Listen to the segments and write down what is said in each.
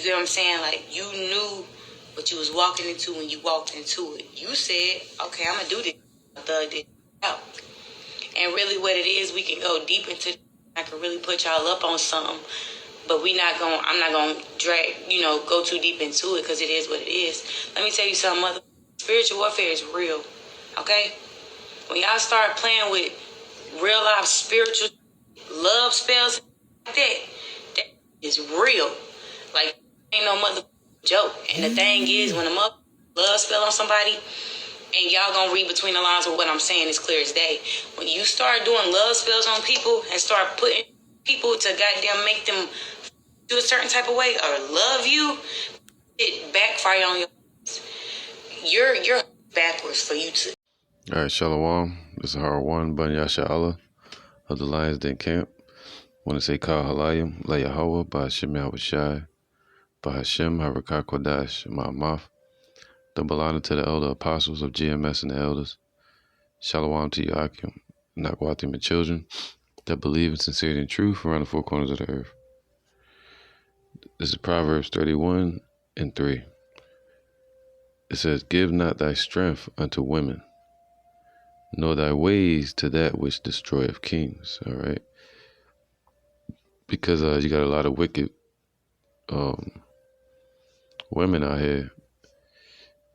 get what I'm saying? Like, you knew what you was walking into when you walked into it. You said, okay, I'm going to do this. Thug this out. And really what it is, we can go deep into, I can really put y'all up on something. But I'm not going to drag, go too deep into it because it is what it is. Let me tell you something, mother. Spiritual warfare is real. Okay? When y'all start playing with real life spiritual love spells like that is real. Like, ain't no mother joke. And the thing is, when a mother love spell on somebody, and y'all gonna read between the lines of what I'm saying is clear as day. When you start doing love spells on people and start putting people to goddamn make them do a certain type of way or love you, it backfire on you. You're backwards for you to. All right, Shalom. This is Har1 Ben Yasha'Allah of the Lions Den Camp. Want to say Kal Halayim, La Yahweh, Ba'Hashem Yahushai, Ba'Hashem Harakah Kodash, Ma'amaf. Double honor to the elder apostles of GMS and the elders. Shalom to Yakim, Nakwatim and children that believe in sincerity and truth around the four corners of the earth. This is Proverbs 31 and 3. It says, give not thy strength unto women, nor thy ways to that which destroyeth kings. All right. Because you got a lot of wicked women out here,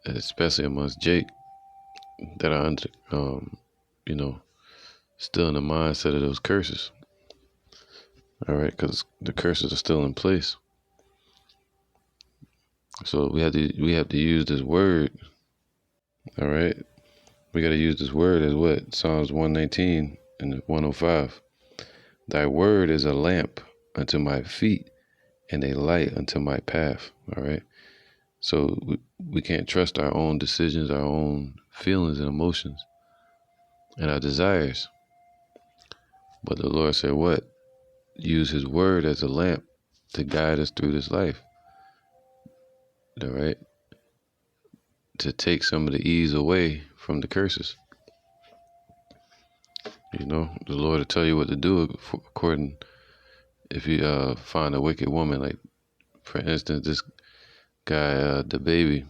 especially amongst Jake, that are under, still in the mindset of those curses. All right, because the curses are still in place. So we have to use this word. All right, we got to use this word as what? Psalms 119 and 105. Thy word is a lamp unto my feet and a light unto my path. All right. So we can't trust our own decisions, our own feelings and emotions and our desires. But the Lord said what? Use his word as a lamp to guide us through this life. All right. To take some of the ease away from the curses. The Lord will tell you what to do according, if you find a wicked woman, like for instance, this guy, the baby.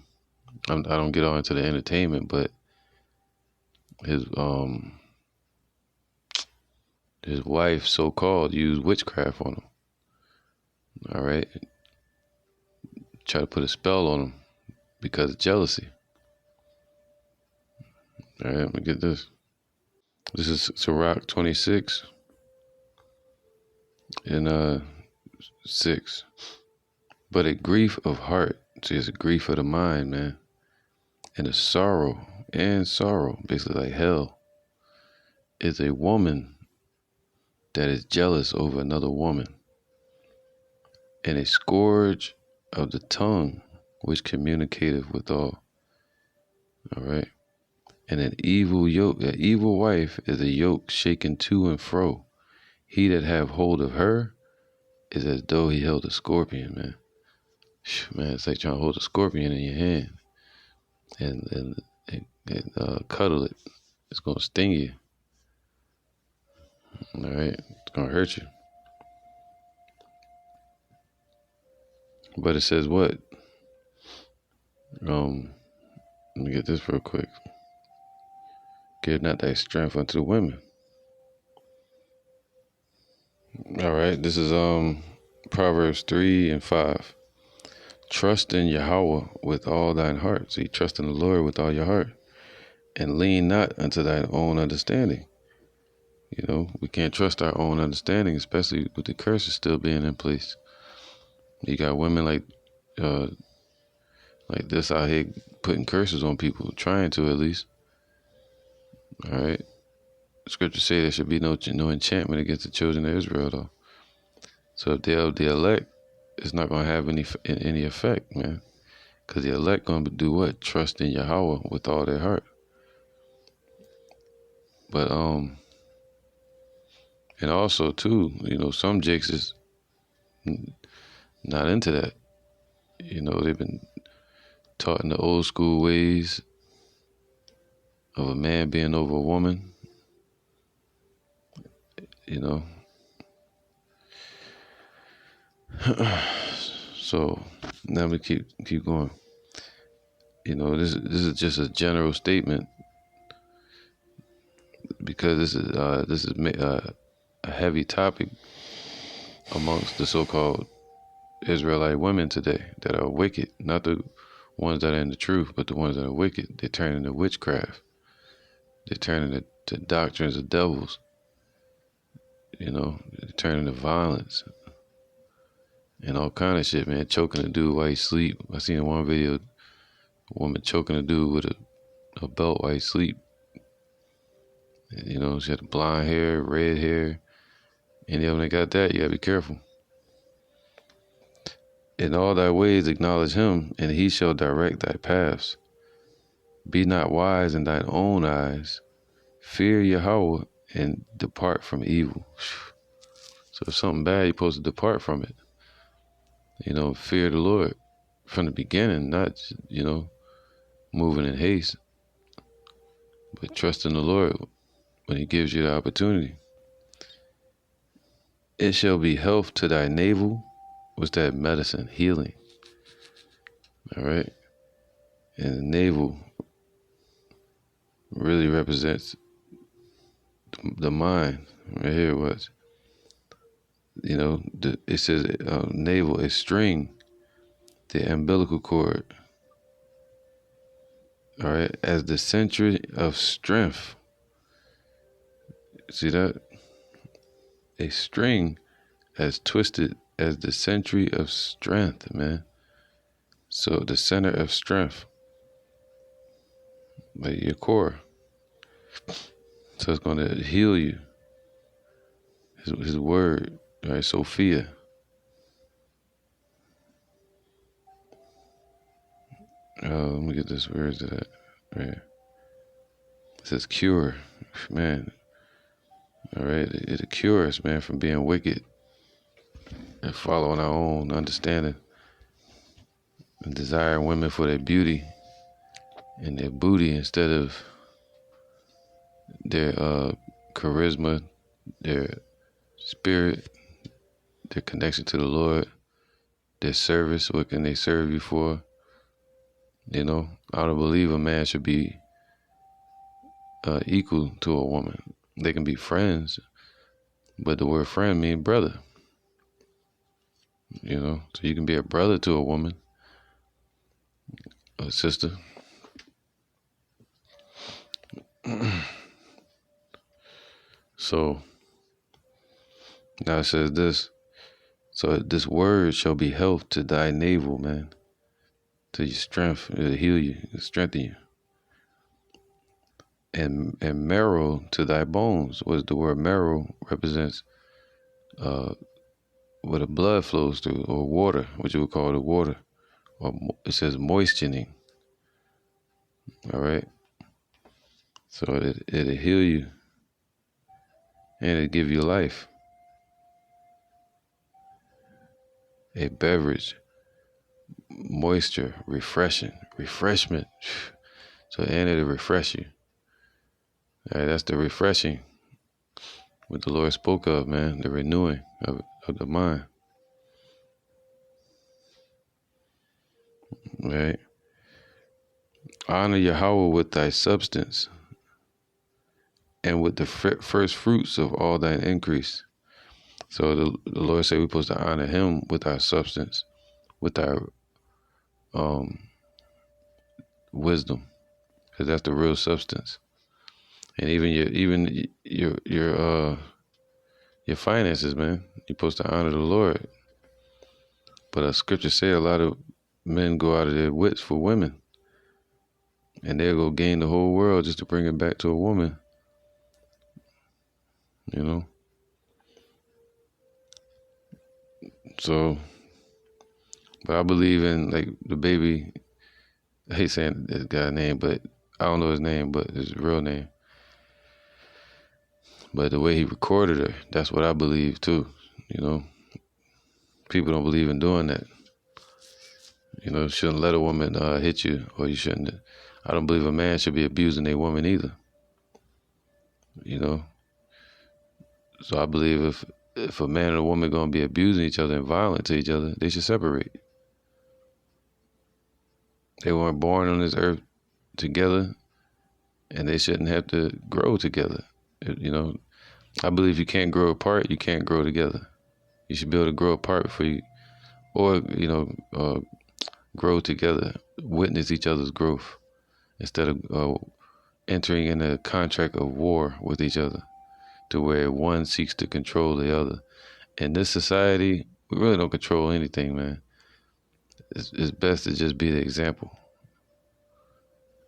I don't get on into the entertainment, but his wife, so-called, used witchcraft on him. All right. Try to put a spell on him because of jealousy. All right, let me get this. This is Sirach 26 and 6. But a grief of heart, see, it's a grief of the mind, man. And a sorrow, basically like hell, is a woman that is jealous over another woman. And a scourge of the tongue, which communicateth with all. All right. And an evil wife is a yoke shaken to and fro. He that have hold of her is as though he held a scorpion, man. Man, it's like trying to hold a scorpion in your hand and cuddle it. It's gonna sting you. All right, it's gonna hurt you. But it says what? Let me get this real quick. Give not thy strength unto the women. All right, this is Proverbs 3 and 5. Trust in Yahweh with all thine heart. So you trust in the Lord with all your heart. And lean not unto thine own understanding. We can't trust our own understanding, especially with the curses still being in place. You got women like this out here putting curses on people, trying to at least. All right. Scripture say there should be no enchantment against the children of Israel, though. So if they're of the elect, it's not going to have any effect, man. Because the elect going to do what? Trust in Yahweh with all their heart. But, and also, too, some jakes is not into that. They've been taught in the old school ways of a man being over a woman. So now we keep going. You know, this is just a general statement because this is a heavy topic amongst the so-called Israelite women today that are wicked, not the ones that are in the truth, but the ones that are wicked. They turn into witchcraft. They turn into doctrines of devils. You know, they turn into violence and all kind of shit, man. Choking a dude while he sleep. I seen in one video, a woman choking a dude with a belt while he sleep. You know, she had blonde hair, red hair. Any of them that got that, you gotta be careful. In all thy ways acknowledge him, and he shall direct thy paths. Be not wise in thine own eyes. Fear Yahweh and depart from evil. So if something bad, you're supposed to depart from it. You know, fear the Lord from the beginning, not, you know, moving in haste, but trust in the Lord when he gives you the opportunity. It shall be health to thy navel. What's that? Medicine, healing. All right. And the navel really represents the mind. Right here, what? You know, it says navel is string, the umbilical cord. All right, as the century of strength. See that? A string as twisted as the century of strength, man. So the center of strength, like your core. So it's going to heal you. His word, right? Sophia. Let me get this. Where is it at? Right. It says cure, man. All right, it'll cure us, man, from being wicked and following our own understanding and desiring women for their beauty and their booty instead of their charisma, their spirit, their connection to the Lord, their service. What can they serve you for? You know, I don't believe a man should be equal to a woman. They can be friends, but the word friend means brother. You know, so you can be a brother to a woman, a sister. So now it says this. So this word shall be health to thy navel, man. To your strength, it'll heal you, it'll strengthen you. And marrow to thy bones. What the word marrow represents? Where the blood flows through, or water, what you would call the water. Or it says moistening. All right. So it'll heal you, and it'll give you life. A beverage, moisture, refreshment. So and it'll refresh you. All right, that's the refreshing what the Lord spoke of, man, the renewing of the mind. Right? Honor Yahweh with thy substance and with the first fruits of all thine increase. So the Lord said we're supposed to honor him with our substance, with our wisdom, because that's the real substance. And even your finances, man. You're supposed to honor the Lord. But scripture say a lot of men go out of their wits for women. And they'll go gain the whole world just to bring it back to a woman. You know? So, but I believe in, like, the baby, I hate saying this guy's name, but I don't know his name, but his real name. But the way he recorded her, that's what I believe too, you know? People don't believe in doing that. You know, shouldn't let a woman hit you, or you shouldn't. I don't believe a man should be abusing a woman either. You know? So I believe if a man and a woman gonna be abusing each other and violent to each other, they should separate. They weren't born on this earth together, and they shouldn't have to grow together. You know, I believe you can't grow apart, you can't grow together. You should be able to grow apart before you, or, grow together, witness each other's growth instead of entering in a contract of war with each other to where one seeks to control the other. In this society, we really don't control anything, man. It's best to just be the example.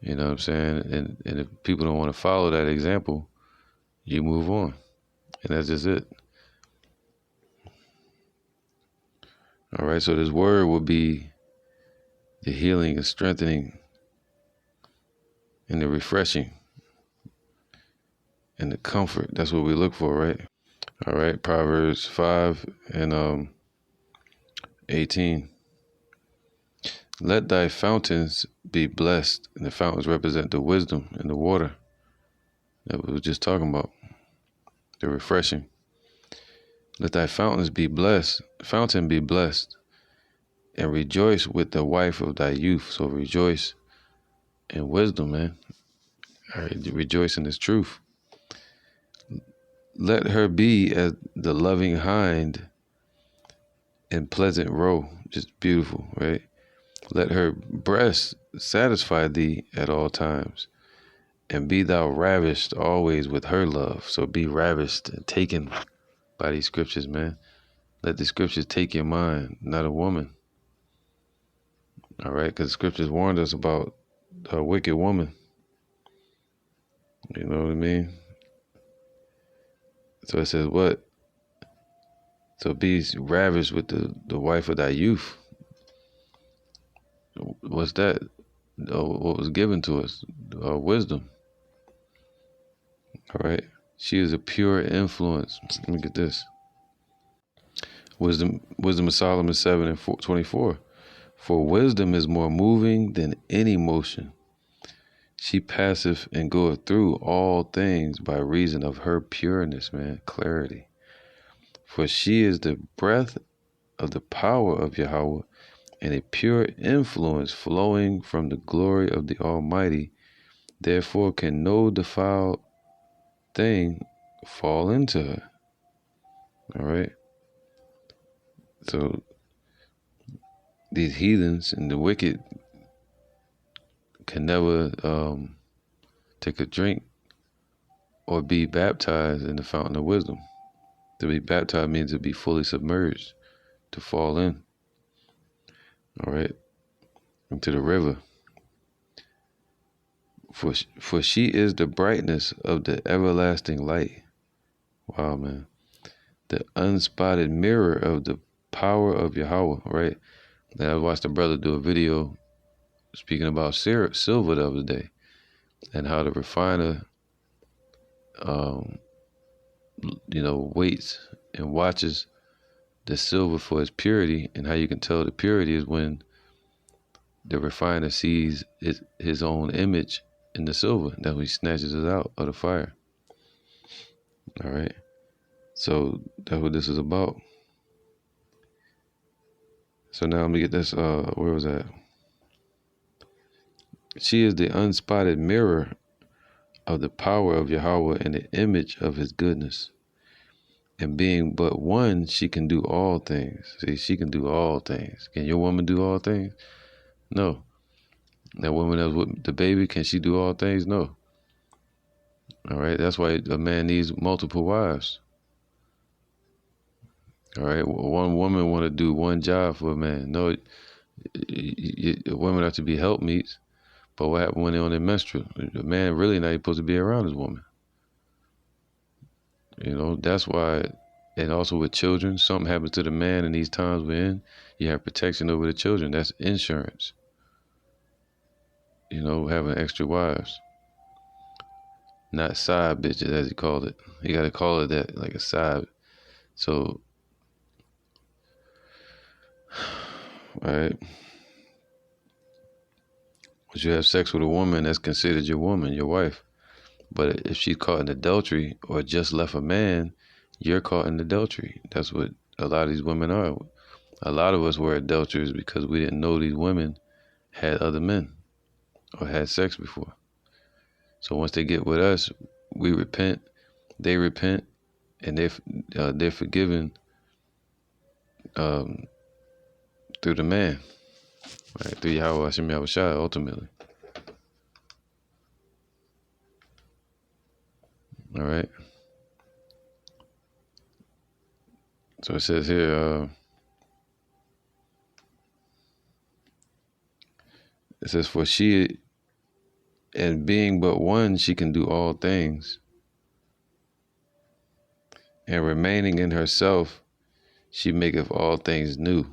You know what I'm saying? And if people don't want to follow that example, you move on. And that's just it. All right, so this word will be the healing and strengthening and the refreshing and the comfort. That's what we look for, right? All right, Proverbs 5 and 18. Let thy fountains be blessed. And the fountains represent the wisdom and the water that we were just talking about, the refreshing. Let thy fountains be blessed, fountain be blessed, and rejoice with the wife of thy youth. So rejoice in wisdom, man. All right, rejoice in this truth. Let her be as the loving hind and pleasant roe. Just beautiful, right? Let her breast satisfy thee at all times, and be thou ravished always with her love. So be ravished and taken by these scriptures, man. Let the scriptures take your mind, not a woman. All right, because the scriptures warned us about a wicked woman. You know what I mean? So it says what? So be ravished with the wife of thy youth. What's that? What was given to us? Wisdom. All right. She is a pure influence. Let me get this. Wisdom of Solomon 7 and 24. For wisdom is more moving than any motion. She passeth and goeth through all things by reason of her pureness, man, clarity. For she is the breath of the power of Yahweh, and a pure influence flowing from the glory of the Almighty. Therefore can no defiled thing fall into her. All right. So these heathens and the wicked can never take a drink or be baptized in the fountain of wisdom. To be baptized means to be fully submerged, to fall in, all right, into the river. For she is the brightness of the everlasting light. Wow, man. The unspotted mirror of the power of Yahweh, right? And I watched a brother do a video speaking about silver the other day and how the refiner, waits and watches the silver for its purity, and how you can tell the purity is when the refiner sees his own image in the silver. That's when he snatches it out of the fire. All right. So that's what this is about. So now let me get this. Where was that? She is the unspotted mirror of the power of Yahweh and the image of his goodness. And being but one, she can do all things. See, she can do all things. Can your woman do all things? No. That woman that was with the baby, can she do all things? No. All right. That's why a man needs multiple wives. All right. One woman want to do one job for a man. No, women have to be helpmeets. But what happened when they're on their menstrual? The man really not supposed to be around his woman. You know, that's why, and also with children, something happens to the man in these times we're in, you have protection over the children. That's insurance. You know, having extra wives. Not side bitches, as he called it. You got to call it that, like a side. So, all right. Once you have sex with a woman, that's considered your woman, your wife. But if she's caught in adultery or just left a man, you're caught in adultery. That's what a lot of these women are. A lot of us were adulterers because we didn't know these women had other men or had sex before. So once they get with us, we repent, they repent, and they're forgiven um, through the man, right? Through Yahweh Hashem Yahushua, ultimately. All right. So it says here, it says, for she, and being but one, she can do all things. And remaining in herself, she maketh all things new,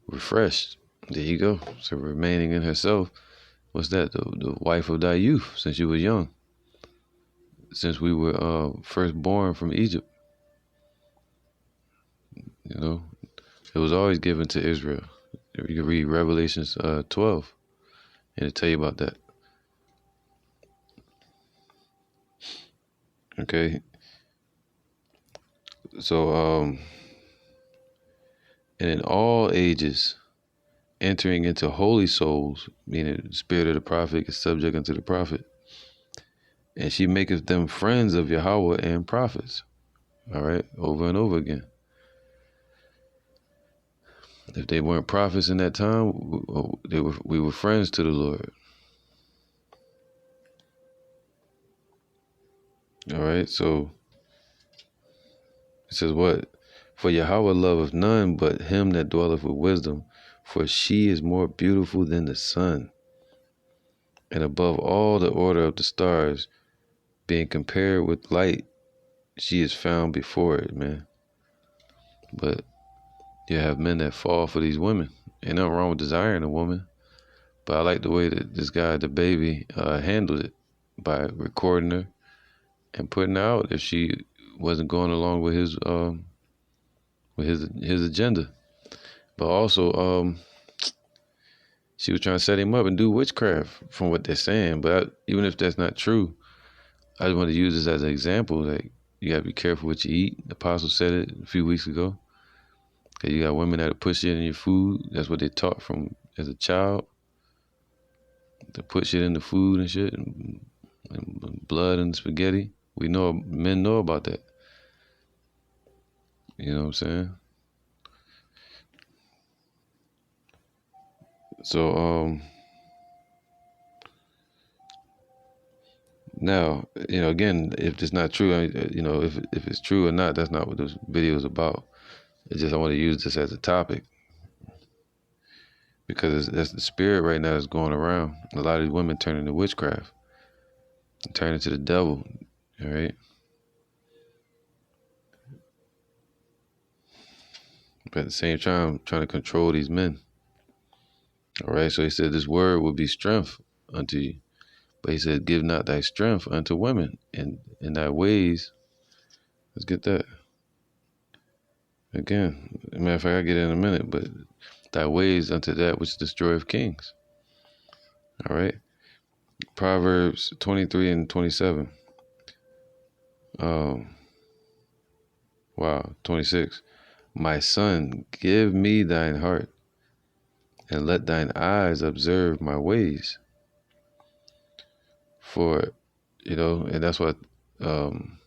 refreshed. There you go. So remaining in herself, what's that? The wife of thy youth, since you were young. Since we were first born from Egypt. You know, it was always given to Israel. You can read Revelations 12, and it'll tell you about that. Okay. So, and in all ages, entering into holy souls, meaning the spirit of the prophet is subject unto the prophet. And she maketh them friends of Yahweh and prophets. All right, over and over again. If they weren't prophets in that time, we were friends to the Lord. All right, so it says what? For Yahweh loveth none but him that dwelleth with wisdom, for she is more beautiful than the sun, and above all the order of the stars, being compared with light, she is found before it, man. But you have men that fall for these women. Ain't nothing wrong with desiring a woman, but I like the way that this guy, the baby, handled it by recording her and putting her out if she wasn't going along with his agenda. But also, she was trying to set him up and do witchcraft, from what they're saying. But even if that's not true, I just want to use this as an example. Like, you gotta be careful what you eat. The apostle said it a few weeks ago. You got women that'll put shit in your food. That's what they taught from as a child. To put shit in the food and shit, and blood and spaghetti. We know, men know about that. You know what I'm saying? So, now, again, if it's not true, if it's true or not, that's not what this video is about. It's just I want to use this as a topic because that's the spirit right now that's going around. A lot of these women turn into witchcraft, turn into the devil. All right. But at the same time, trying to control these men. All right. So he said, this word will be strength unto you. But he said, give not thy strength unto women, and in thy ways. Let's get that. Again, as a matter of fact, I'll get it in a minute, but thy ways unto that which destroyeth kings. All right. Proverbs 23 and 27. 26. My son, give me thine heart, and let thine eyes observe my ways. For, and that's what, even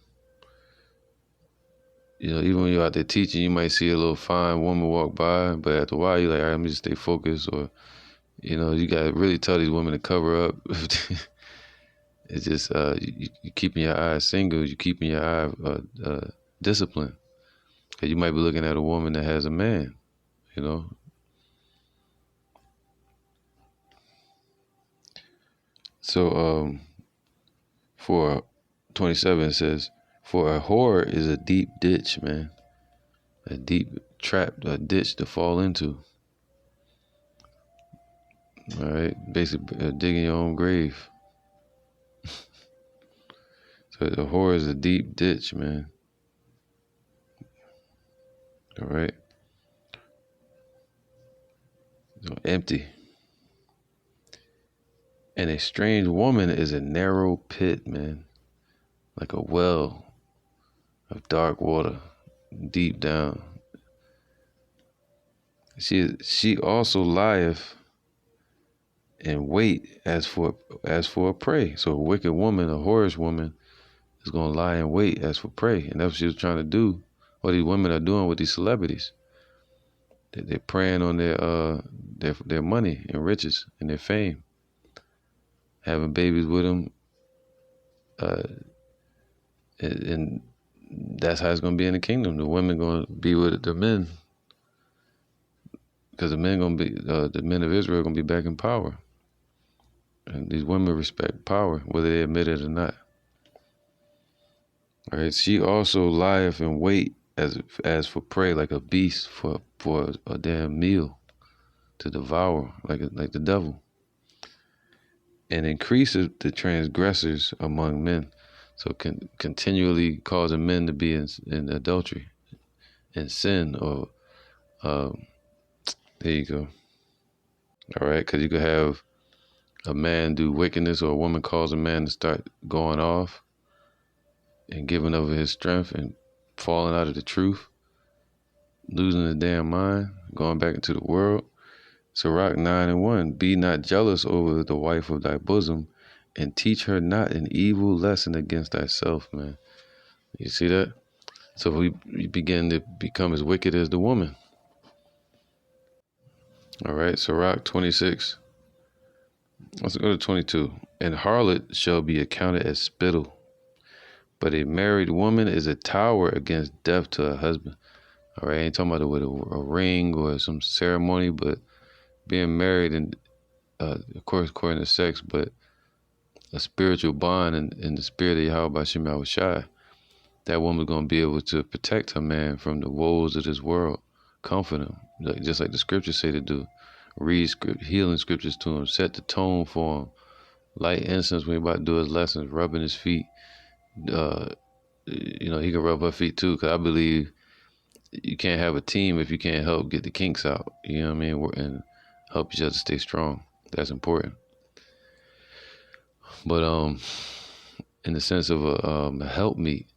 when you're out there teaching, you might see a little fine woman walk by, but after a while, you're like, all right, let me just stay focused. Or, you got to really tell these women to cover up. It's just, you keeping your eyes single, you keeping your eye disciplined. Cause you might be looking at a woman that has a man, So, for 27, it says, for a whore is a deep ditch, man. A deep trap, a ditch to fall into. All right, basically digging your own grave. So a whore is a deep ditch, man. All right. So empty. And a strange woman is a narrow pit, man. Like a well of dark water, deep down. She also lieth and wait as for a prey. So a wicked woman, a whorish woman, is gonna lie in wait as for prey, and that's what she was trying to do. What these women are doing with these celebrities, they're preying on their money and riches and their fame, having babies with them, uh, and that's how it's gonna be in the kingdom. The women gonna be with the men, because the men gonna be the men of Israel gonna be back in power, and these women respect power, whether they admit it or not. All right. She also lieth in wait as for prey, like a beast for a damn meal to devour, like the devil, and increases the transgressors among men. So continually causing men to be in adultery, in sin, or there you go. All right, because you could have a man do wickedness, or a woman cause a man to start going off and giving over his strength and falling out of the truth, losing his damn mind, going back into the world. Sirach 9:1, be not jealous over the wife of thy bosom, and teach her not an evil lesson against thyself, man. You see that? So we begin to become as wicked as the woman. All right, Sirach 26. Let's go to 22. And harlot shall be accounted as spittle, but a married woman is a tower against death to her husband. All right, I ain't talking about it with a ring or some ceremony, but being married, and of course according to sex, but a spiritual bond in the spirit of Yahweh Shem Shai. That woman's gonna be able to protect her man from the woes of this world, comfort him, just like the scriptures say to do. Read healing scriptures to him, set the tone for him, light incense when he about to do his lessons, rubbing his feet. Uh, he can rub her feet too, because I believe you can't have a team if you can't help get the kinks out. You know what I mean? And help each other stay strong. That's important. But in the sense of a helpmeet,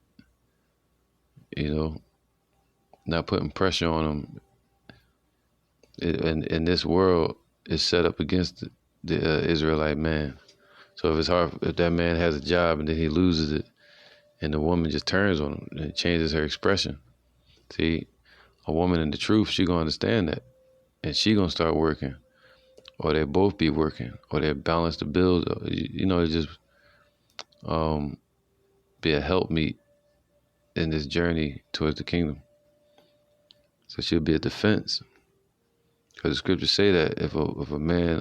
not putting pressure on them. And this world is set up against the Israelite man. So if it's hard, if that man has a job and then he loses it, and the woman just turns on him and changes her expression. See, a woman in the truth, she gonna understand that, and she gonna start working, or they both be working, or they balance the bills. It just be a helpmeet in this journey towards the kingdom. So she'll be a defense, because the scriptures say that if a man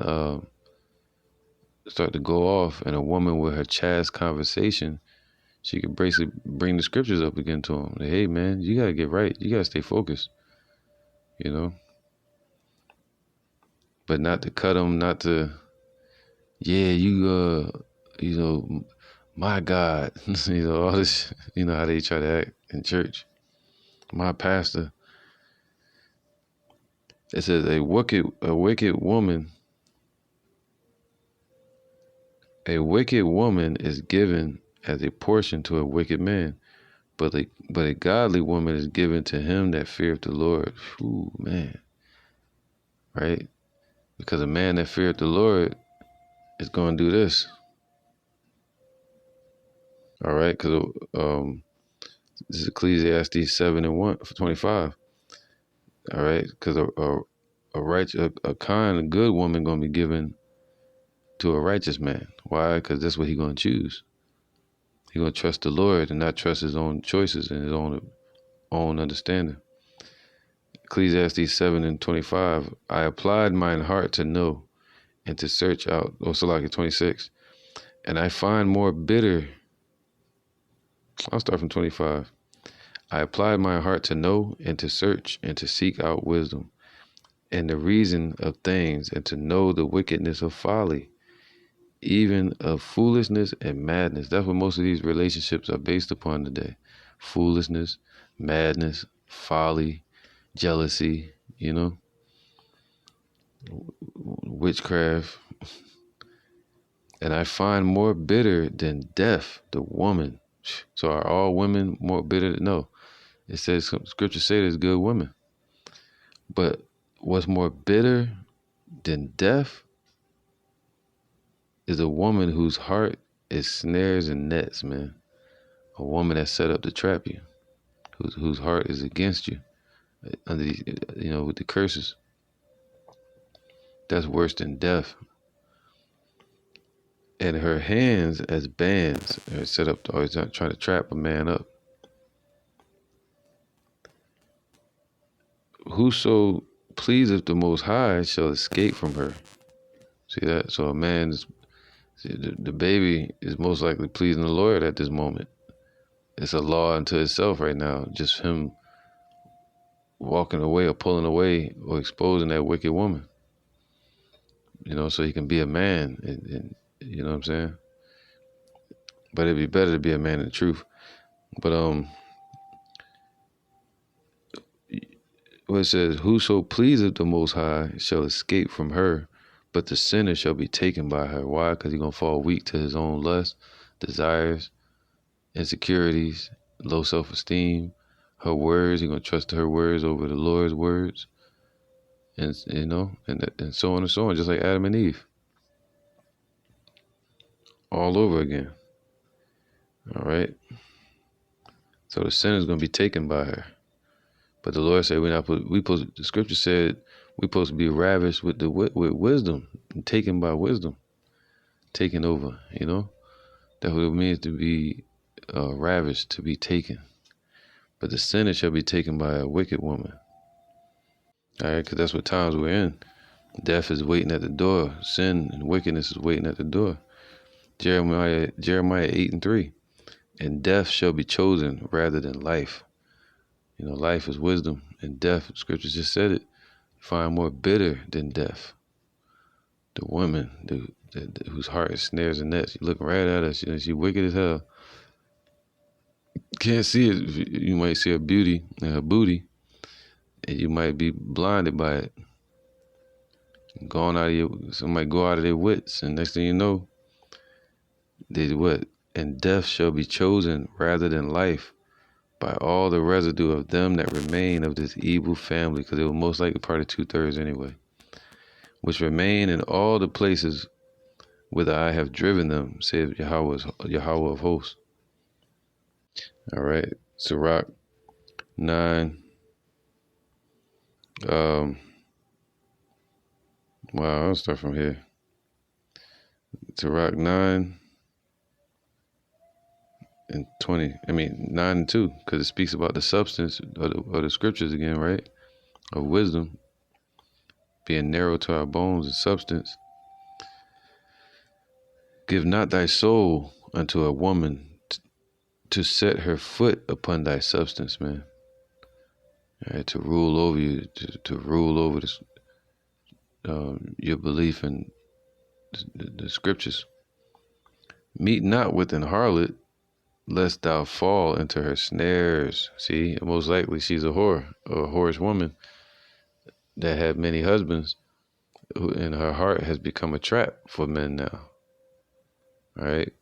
start to go off, and a woman with her chast conversation, she could basically bring the scriptures up again to him. Like, hey man, you gotta get right. You gotta stay focused. But not to cut him, not to, yeah, my God, all this, how they try to act in church. My pastor. It says a wicked woman is given as a portion to a wicked man, but a godly woman is given to him that feareth the Lord. Ooh, man. Right? Because a man that feareth the Lord is going to do this. All right? Because this is Ecclesiastes 7:25. All right? Because a kind, a good woman going to be given to a righteous man. Why? Because that's what he's going to choose. He's going to trust the Lord and not trust his own choices and his own understanding. Ecclesiastes 7:25. I applied mine heart to know and to search out. Salaki 26. And I find more bitter. I'll start from 25. I applied my heart to know and to search and to seek out wisdom and the reason of things, and to know the wickedness of folly, even of foolishness and madness. That's what most of these relationships are based upon today. Foolishness, madness, folly, jealousy, witchcraft. And I find more bitter than death, the woman. So are all women more bitter? No. It says, scripture say there's good women. But what's more bitter than death is a woman whose heart is snares and nets, man. A woman that's set up to trap you, whose heart is against you, under with the curses. That's worse than death. And her hands as bands are set up to always trying to trap a man up. Whoso pleaseth the Most High shall escape from her. See that? So the baby is most likely pleasing the Lord at this moment. It's a law unto itself right now. Just him walking away or pulling away or exposing that wicked woman. So he can be a man. And you know what I'm saying? But it'd be better to be a man in truth. But what it says, whoso pleaseth the Most High shall escape from her, but the sinner shall be taken by her. Why? Because he's going to fall weak to his own lust, desires, insecurities, low self-esteem, her words. He's going to trust her words over the Lord's words. And, and so on and so on, just like Adam and Eve. All over again. All right? So the sinner is going to be taken by her. But the Lord said the scripture said we're supposed to be ravished with wisdom, and taken by wisdom, taken over, That's what it means to be ravished, to be taken. But the sinner shall be taken by a wicked woman. All right, because that's what times we're in. Death is waiting at the door. Sin and wickedness is waiting at the door. Jeremiah 8:3. And death shall be chosen rather than life. Life is wisdom, and death, scripture just said it, find more bitter than death. The woman whose heart is snares and nets, you looking right at her, she wicked as hell. Can't see it. You might see her beauty and her booty, and you might be blinded by it. Somebody go out of their wits, and next thing you know, they what? And death shall be chosen rather than life by all the residue of them that remain of this evil family, because they were most likely part of 2/3 anyway, which remain in all the places whither I have driven them, saith Yahweh of hosts. All right, Sirach 9. I'll start from here. Sirach 9 and 20. 9 and 2, because it speaks about the substance of the scriptures again, right? Of wisdom being narrow to our bones and substance. Give not thy soul unto a woman to set her foot upon thy substance, man. All right, to rule over you, to rule over this, your belief in the scriptures. Meet not with an harlot, lest thou fall into her snares. See, most likely she's a whore, or a whorish woman that had many husbands, and her heart has become a trap for men now. All right,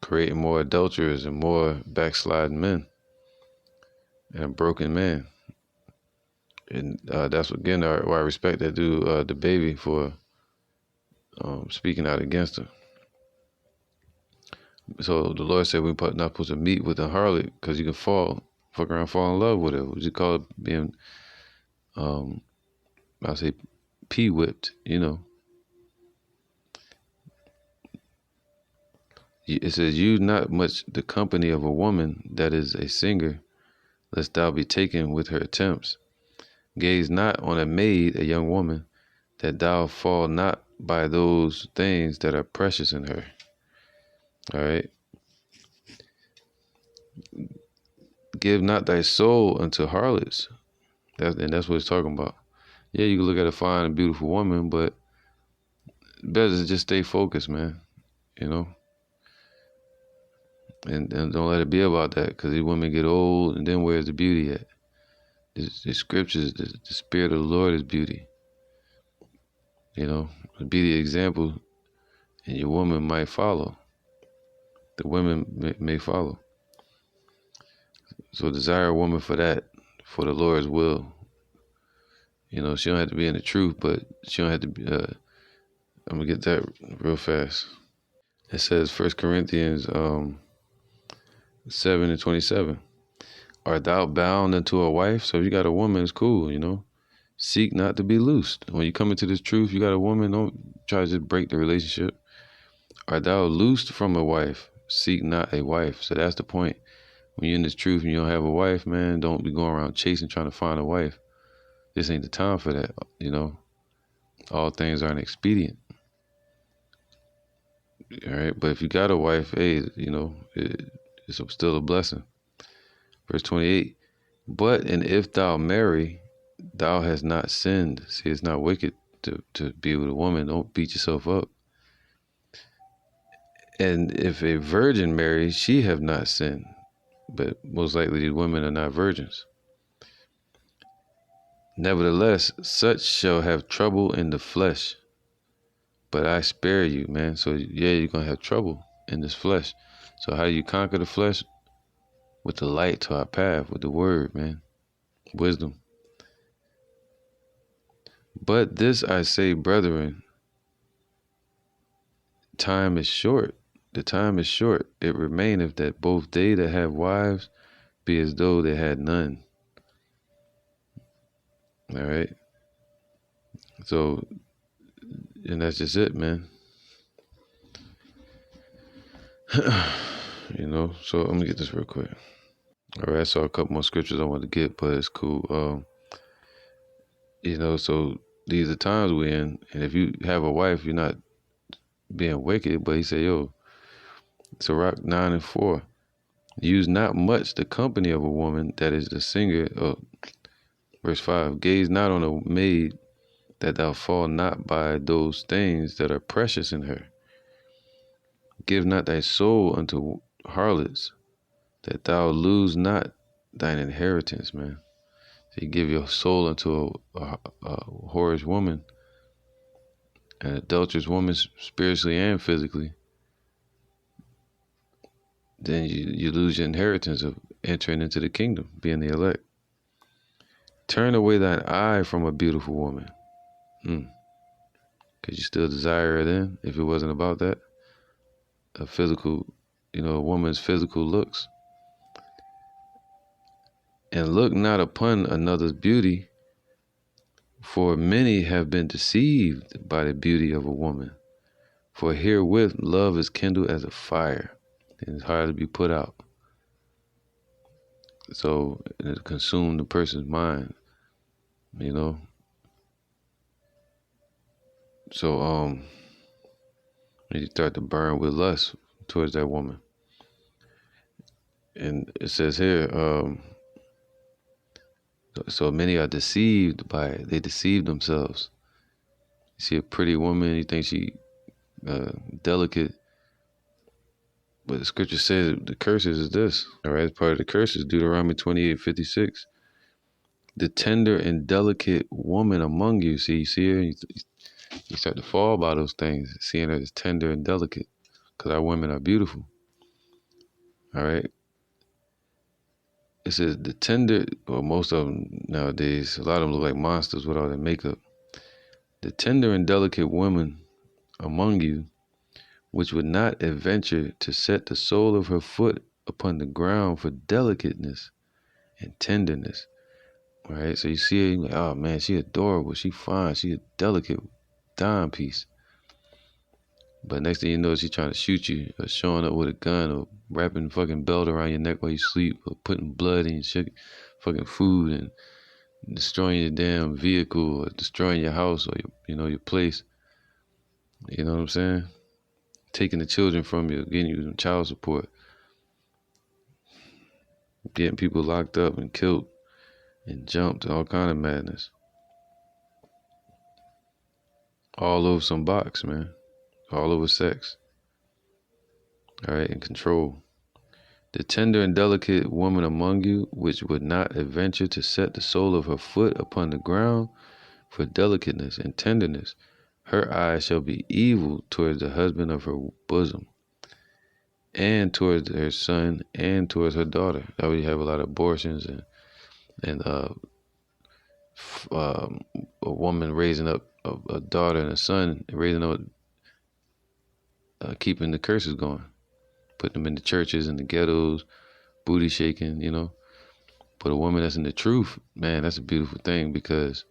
creating more adulterers and more backsliding men and a broken man. And that's again why I respect that dude, the baby, for speaking out against her. So the Lord said we're not supposed to meet with a harlot, because you can fuck around, fall in love with her. What you call it? Being, I'll say, whipped. It says, use not much the company of a woman that is a singer, lest thou be taken with her attempts. Gaze not on a maid, a young woman, that thou fall not by those things that are precious in her. All right. Give not thy soul unto harlots. That's what it's talking about. Yeah, you can look at a fine and beautiful woman, but better to just stay focused, man. And don't let it be about that, because these women get old, and then where's the beauty at? The scriptures, the spirit of the Lord is beauty. Be the example, and your woman might follow. The women may follow. So desire a woman for that, for the Lord's will. She don't have to be in the truth, but she don't have to be, I'm gonna get that real fast. It says 1 Corinthians 7:27. Art thou bound unto a wife? So if you got a woman, it's cool, you know. Seek not to be loosed. When you come into this truth, you got a woman, don't try to just break the relationship. Art thou loosed from a wife? Seek not a wife. So that's the point. When you're in this truth and you don't have a wife, man, don't be going around chasing, trying to find a wife. This ain't the time for that, you know. All things aren't expedient. All right. But if you got a wife, hey, you know, it's still a blessing. Verse 28. But and if thou marry, thou hast not sinned. See, it's not wicked to be with a woman. Don't beat yourself up. And if a virgin marries, she have not sinned. But most likely these women are not virgins. Nevertheless, such shall have trouble in the flesh. But I spare you, man. So yeah, you're going to have trouble in this flesh. So how do you conquer the flesh? With the light to our path, with the word, man. Wisdom. But this I say, brethren, time is short. The time is short. It remaineth that both they that have wives be as though they had none. All right. So, and that's just it, man. You know, so I'm gonna get this real quick. All right, I saw a couple more scriptures I wanted to get, but it's cool. You know, so these are times we're in, and if you have a wife, you're not being wicked, but he said, yo, Sirach 9:4. Use not much the company of a woman that is the singer. Verse 5. Gaze not on a maid that thou fall not by those things that are precious in her. Give not thy soul unto harlots, that thou lose not thine inheritance, man. So you give your soul unto a whorish woman, an adulterous woman, spiritually and physically, then you lose your inheritance of entering into the kingdom, being the elect. Turn away thine eye from a beautiful woman. Could you still desire her then if it wasn't about that? A physical, you know, a woman's physical looks. And look not upon another's beauty, for many have been deceived by the beauty of a woman. For herewith love is kindled as a fire, and it's hard to be put out. So it consumed the person's mind, you know. So you start to burn with lust towards that woman. And it says here, so many are deceived by it. They deceive themselves. You see a pretty woman, you think she delicate, but the scripture says the curses is this. All right, part of the curses, Deuteronomy 28:56. The tender and delicate woman among you. See, you see her, you start to fall by those things, seeing her as tender and delicate, because our women are beautiful. All right. It says the tender, or most of them nowadays, a lot of them look like monsters with all their makeup. The tender and delicate woman among you, which would not adventure to set the sole of her foot upon the ground for delicateness and tenderness. All right, so you see her, you're like, oh man, she adorable, she fine, she a delicate dime piece. But next thing you know, she's trying to shoot you, or showing up with a gun, or wrapping fucking belt around your neck while you sleep, or putting blood in your fucking food, and destroying your damn vehicle, or destroying your house, or your place. You know what I'm saying? Taking the children from you, getting you child support, getting people locked up and killed and jumped, all kind of madness. All over some box, man. All over sex. All right, and control. The tender and delicate woman among you, which would not adventure to set the sole of her foot upon the ground for delicateness and tenderness, her eye shall be evil towards the husband of her bosom, and towards her son, and towards her daughter. That way you have a lot of abortions and a woman raising up a daughter and a son, raising up keeping the curses going, putting them in the churches and the ghettos, booty shaking, you know. But a woman that's in the truth, man, that's a beautiful thing because,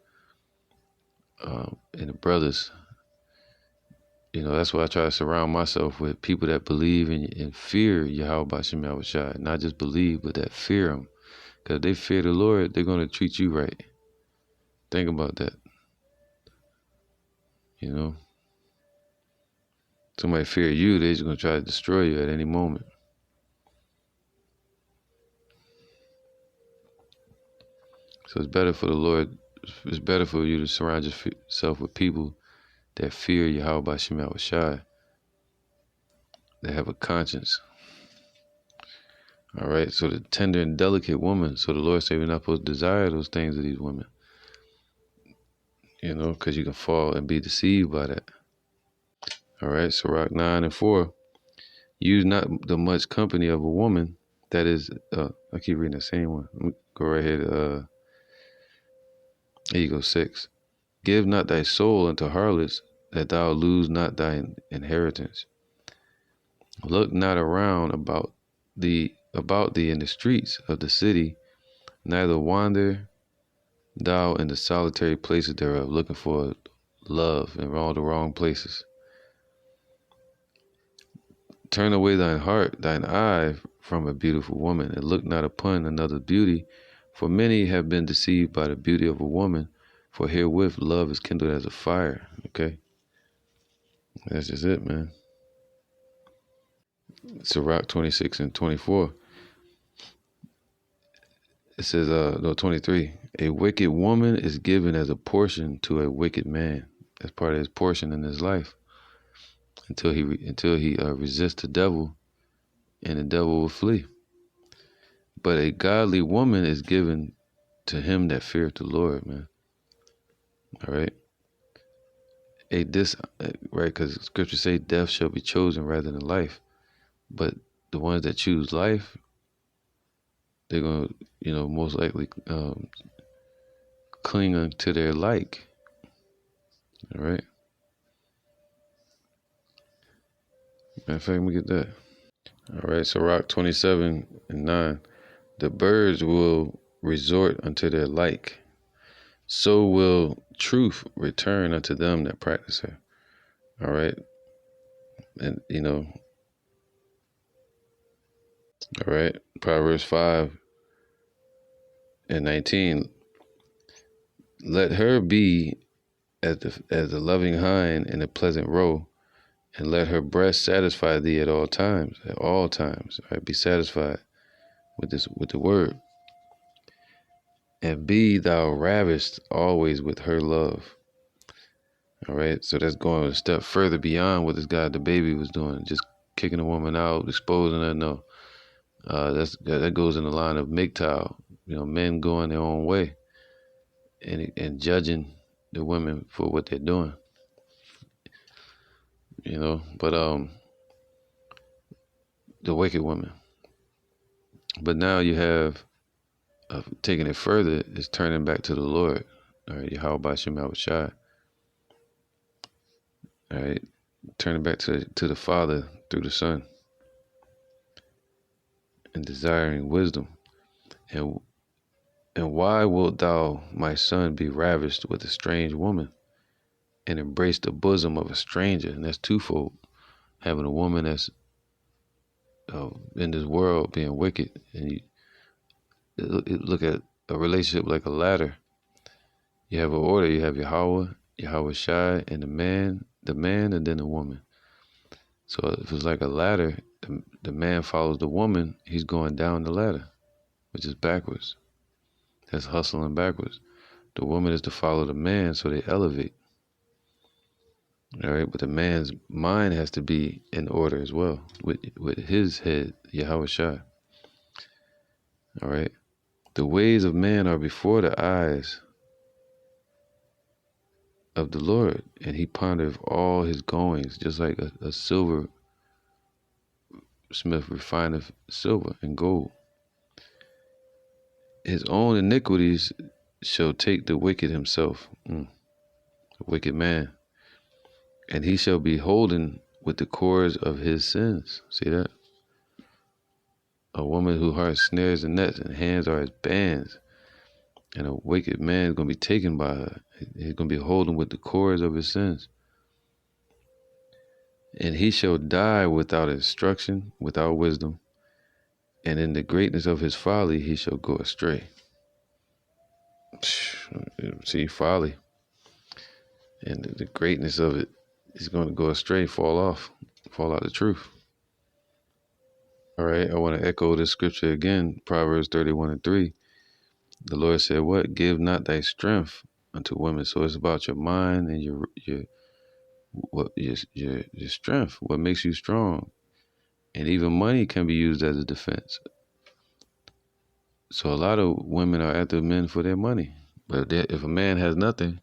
and the brothers, you know, that's why I try to surround myself with people that believe and fear Yahweh Bashem Yahushua. Not just believe, but that fear him. Because if they fear the Lord, they're going to treat you right. Think about that. You know, somebody fear you, they're just going to try to destroy you at any moment. So it's better for the Lord, it's better for you to surround yourself with people that fear Yahweh Bashem Yahushua, that have a conscience. All right, so the tender and delicate woman. So the Lord said we're not supposed to desire those things of these women. You know, because you can fall and be deceived by that. All right, so Sirach 9 and 4. Use not the much company of a woman that is, I keep reading the same one. Let me go right here to, here you go, 6. Give not thy soul unto harlots, that thou lose not thy inheritance. Look not around about thee in the streets of the city, neither wander thou in the solitary places thereof, looking for love in all the wrong places. Turn away thine heart, thine eye from a beautiful woman, and look not upon another beauty, for many have been deceived by the beauty of a woman, for herewith love is kindled as a fire. Okay? That's just it, man. Sirach 26 and 24. It says, no, 23. A wicked woman is given as a portion to a wicked man. That's part of his portion in his life. Until he resists the devil, and the devil will flee. But a godly woman is given to him that feareth the Lord, man. All right. Right, because scripture say death shall be chosen rather than life. But the ones that choose life, they're gonna, most likely cling unto their like. All right. Matter of fact, let me get that. All right, so Sirach 27 and 9. The birds will resort unto their like, so will truth return unto them that practice her. All right. And, all right. Proverbs 5 and 19. Let her be as the loving hind in a pleasant roe, and let her breast satisfy thee at all times. At all times. All right. Be satisfied with the word. And be thou ravished always with her love. All right, so that's going a step further beyond what this guy, the baby, was doing, just kicking a woman out, exposing her. No, that goes in the line of MGTOW, men going their own way and judging the women for what they're doing. But the wicked woman. But now you have taking it further is turning back to the Lord. All right, Yahweh Bashem Yahushua. All right, turning back to the Father through the Son, and desiring wisdom. And why wilt thou, my son, be ravished with a strange woman, and embrace the bosom of a stranger? And that's twofold. Having a woman that's in this world being wicked, and you look at a relationship like a ladder. You have an order. You have Yahweh Shai, and the man, and then the woman. So if it's like a ladder, the man follows the woman. He's going down the ladder, which is backwards. That's hustling backwards. The woman is to follow the man, so they elevate. All right, but the man's mind has to be in order as well, with his head, Yahweh Shai. All right, the ways of man are before the eyes of the Lord, and he pondereth all his goings, just like a silver smith refineth silver and gold. His own iniquities shall take the wicked himself, the wicked man, and he shall be holden with the cords of his sins. See that? A woman whose heart snares and nets and hands are as bands. And a wicked man is going to be taken by her. He's going to be holding with the cords of his sins. And he shall die without instruction, without wisdom. And in the greatness of his folly, he shall go astray. See, folly. And the greatness of it, he's going to go astray, fall out the truth. All right, I want to echo this scripture again, Proverbs 31:3. The Lord said, what? Give not thy strength unto women. So it's about your mind and your strength, what makes you strong. And even money can be used as a defense. So a lot of women are after men for their money. But if a man has nothing,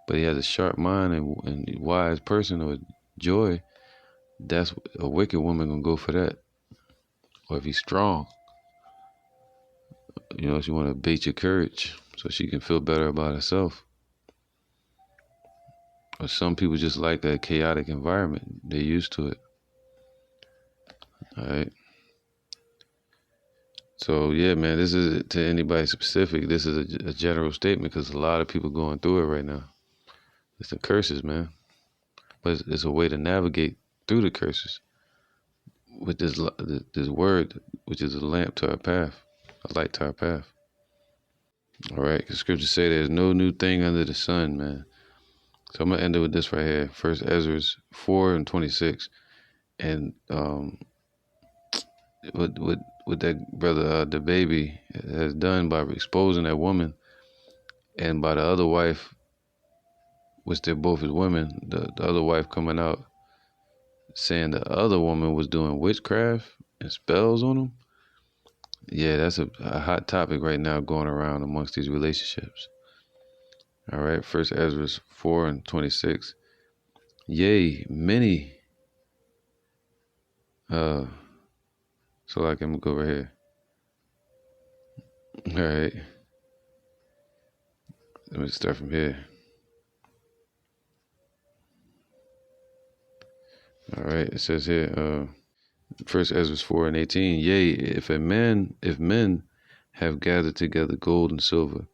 but he has a sharp mind and wise person or joy, that's a wicked woman gonna go for that. Or if he's strong, she want to bait your courage so she can feel better about herself. Or some people just like a chaotic environment. They're used to it. All right. So yeah, man, this is to anybody specific. This is a general statement because a lot of people going through it right now. It's the curses, man. But it's a way to navigate through the curses with this word, which is a lamp to our path, a light to our path. All right, because scriptures say there's no new thing under the sun, man. So I'm gonna end it with this right here. First Ezra 4:26, and what that brother the baby has done by exposing that woman, and by the other wife, which they're both as women, the other wife coming out saying the other woman was doing witchcraft and spells on him. Yeah, that's a hot topic right now going around amongst these relationships. All right, First Ezra 4:26. Yea, many. So like I'm gonna go over here. All right. Let me start from here. All right, it says here, First Ezra 4:18. Yea, if men have gathered together gold and silver,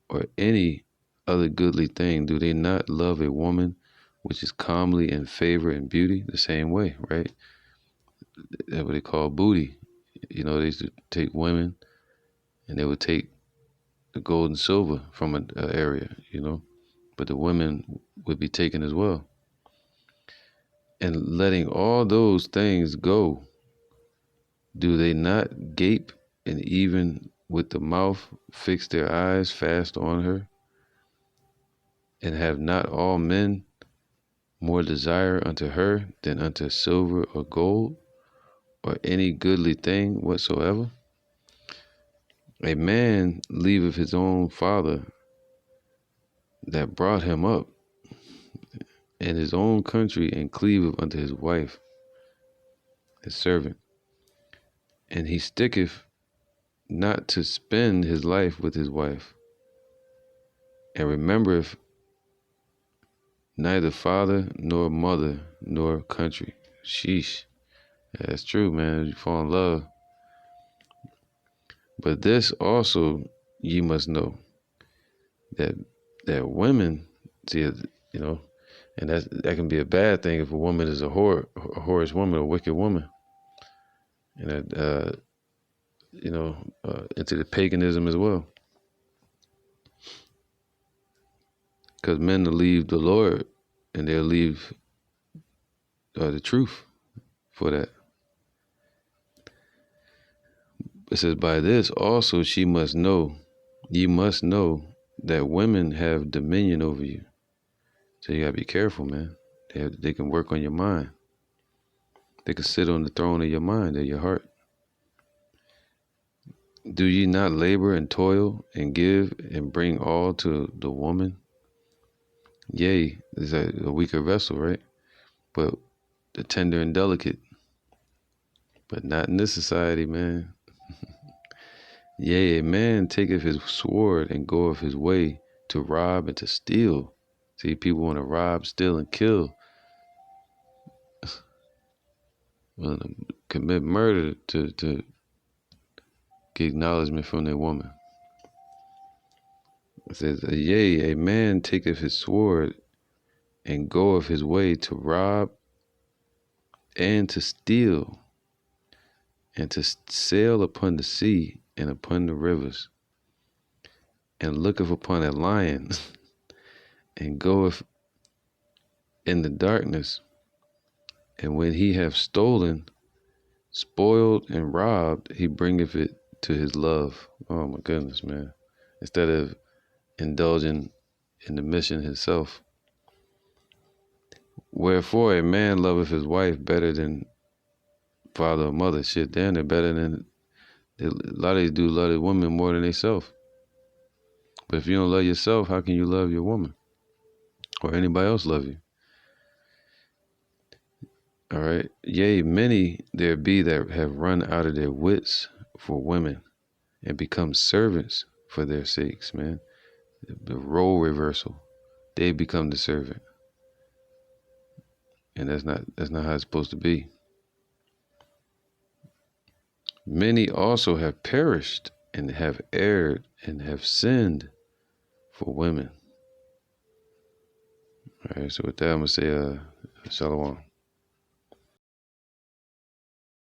or any other goodly thing, do they not love a woman which is comely in favor and beauty? The same way, right? That's what they call booty. They used to take women, and they would take the gold and silver from an area, but the women would be taken as well. And letting all those things go, do they not gape and even with the mouth fix their eyes fast on her? And have not all men more desire unto her than unto silver or gold, or any goodly thing whatsoever? A man leaveth his own father that brought him up, and his own country, and cleaveth unto his wife, his servant. And he sticketh not to spend his life with his wife, and remembereth neither father, nor mother, nor country. Sheesh. Yeah, that's true, man. You fall in love. But this also ye must know, that women, see, and that can be a bad thing if a woman is a whorish woman, a wicked woman, and that into the paganism as well. Because men will leave the Lord, and they'll leave the truth for that. It says, by this also ye must know that women have dominion over you. So you gotta be careful, man. They can work on your mind. They can sit on the throne of your mind, of your heart. Do ye not labor and toil and give and bring all to the woman? Yea, is a weaker vessel, right? But the tender and delicate. But not in this society, man. Yea, a man taketh his sword and goeth his way to rob and to steal. See, people want to rob, steal, and kill. willing to commit murder to get acknowledgement from their woman. It says, yea, a man taketh his sword and goeth his way to rob and to steal and to sail upon the sea and upon the rivers, and looketh upon a lion and goeth in the darkness, and when he hath stolen, spoiled, and robbed, he bringeth it to his love. Oh my goodness, man. Instead of indulging in the mission himself. Wherefore a man loveth his wife better than father or mother. Shit, damn, they're better than, a lot of these dudes love their woman more than they self. But if you don't love yourself, how can you love your woman? Or anybody else love you? All right. Yea, many there be that have run out of their wits for women and become servants for their sakes, man. The role reversal. They become the servant. And that's not how it's supposed to be. Many also have perished and have erred and have sinned for women. All right, so with that, I'm going to say, Shalom.